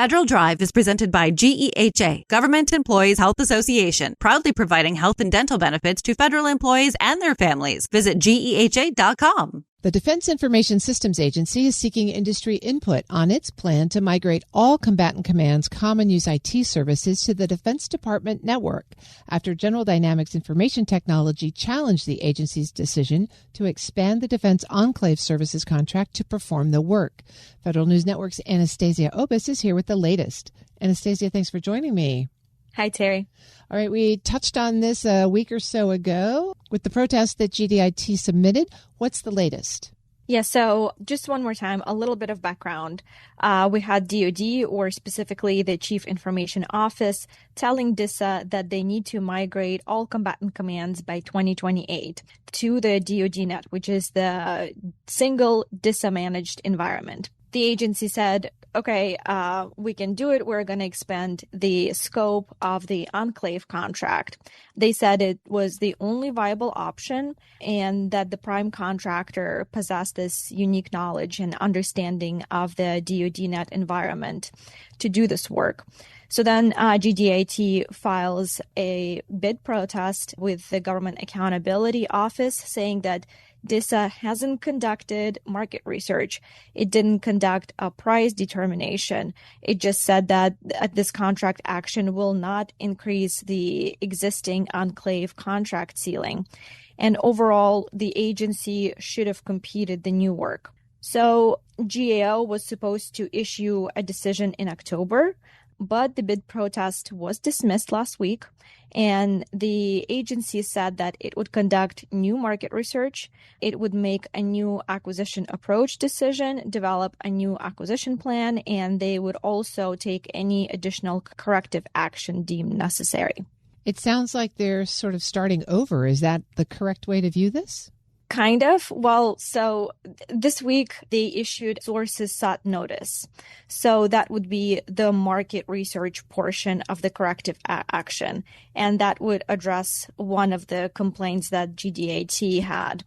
Federal Drive is presented by GEHA, Government Employees Health Association, proudly providing health and dental benefits to federal employees and their families. Visit GEHA.com. The Defense Information Systems Agency is seeking industry input on its plan to migrate all Combatant Command's common use IT services to the Defense Department network after General Dynamics Information Technology challenged the agency's decision to expand the Defense Enclave Services contract to perform the work. Federal News Network's Anastasia Obis is here with the latest. Anastasia, thanks for joining me. Hi, Terry. All right, we touched on this a week or so ago with the protest that GDIT submitted. What's the latest? Yeah, so just one more time, a little bit of background. We had DOD, or specifically the Chief Information Office, telling DISA that they need to migrate all combatant commands by 2028 to the DOD net, which is the single DISA-managed environment. The agency said, okay, we can do it. We're going to expand the scope of the Enclave contract. They said it was the only viable option and that the prime contractor possessed this unique knowledge and understanding of the DoD net environment to do this work. So then GDIT files a bid protest with the Government Accountability Office saying that DISA hasn't conducted market research. It didn't conduct a price determination. It just said that this contract action will not increase the existing Enclave contract ceiling. And overall, the agency should have completed the new work. So GAO was supposed to issue a decision in October, but the bid protest was dismissed last week, and the agency said that it would conduct new market research, it would make a new acquisition approach decision, develop a new acquisition plan, and they would also take any additional corrective action deemed necessary. It sounds like they're sort of starting over. Is that the correct way to view this? Kind of. Well, so this week they issued sources sought notice. So that would be the market research portion of the corrective action. And that would address one of the complaints that GDIT had.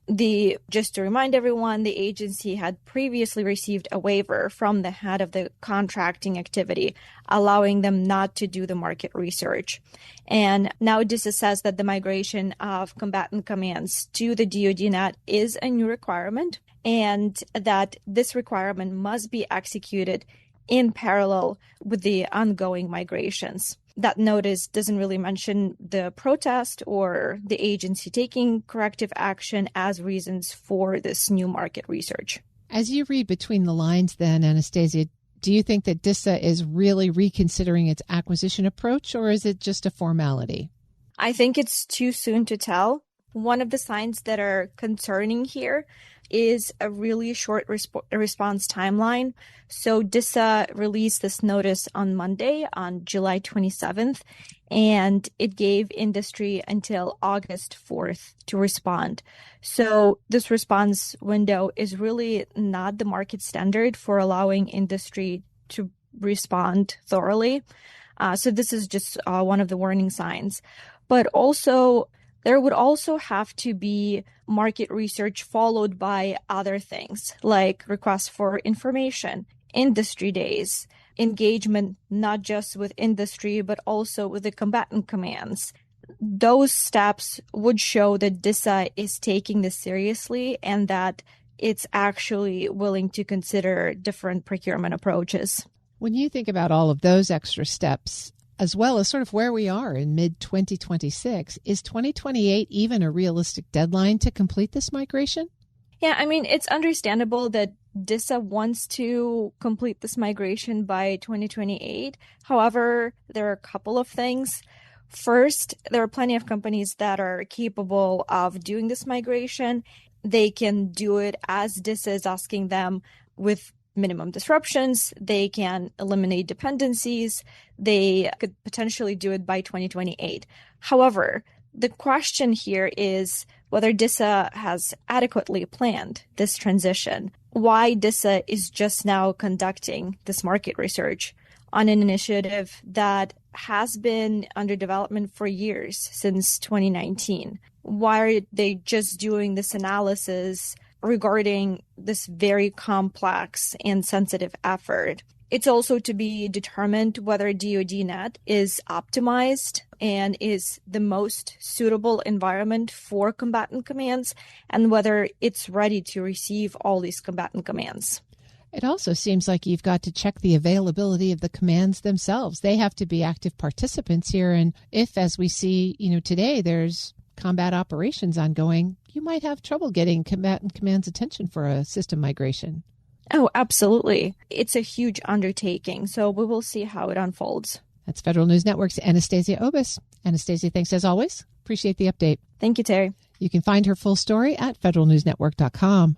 Just to remind everyone, the agency had previously received a waiver from the head of the contracting activity, allowing them not to do the market research. And now DISA says that the migration of combatant commands to the DoD net is a new requirement, and that this requirement must be executed in parallel with the ongoing migrations. That notice doesn't really mention the protest or the agency taking corrective action as reasons for this new market research. As you read between the lines then, Anastasia, do you think that DISA is really reconsidering its acquisition approach, or is it just a formality? I think it's too soon to tell. One of the signs that are concerning here is a really short response timeline. So DISA released this notice on Monday, on July 27th, and it gave industry until August 4th to respond. So this response window is really not the market standard for allowing industry to respond thoroughly. So this is just one of the warning signs. But also, there would also have to be market research followed by other things like requests for information, industry days, engagement not just with industry, but also with the combatant commands. Those steps would show that DISA is taking this seriously and that it's actually willing to consider different procurement approaches. When you think about all of those extra steps, as well as sort of where we are in mid-2026, is 2028 even a realistic deadline to complete this migration? Yeah, I mean, it's understandable that DISA wants to complete this migration by 2028. However, there are a couple of things. First, there are plenty of companies that are capable of doing this migration. They can do it as DISA is asking them with minimum disruptions. They can eliminate dependencies. They could potentially do it by 2028. However, the question here is whether DISA has adequately planned this transition. Why DISA is just now conducting this market research on an initiative that has been under development for years, since 2019. Why are they just doing this analysis regarding this very complex and sensitive effort? It's also to be determined whether DoD.net is optimized and is the most suitable environment for combatant commands, and whether it's ready to receive all these combatant commands. It also seems like you've got to check the availability of the commands themselves. They have to be active participants here. And if, as we see, today, there's combat operations ongoing, you might have trouble getting combatant commands' attention for a system migration. Oh, absolutely. It's a huge undertaking, so we will see how it unfolds. That's Federal News Network's Anastasia Obis. Anastasia, thanks as always. Appreciate the update. Thank you, Terry. You can find her full story at federalnewsnetwork.com.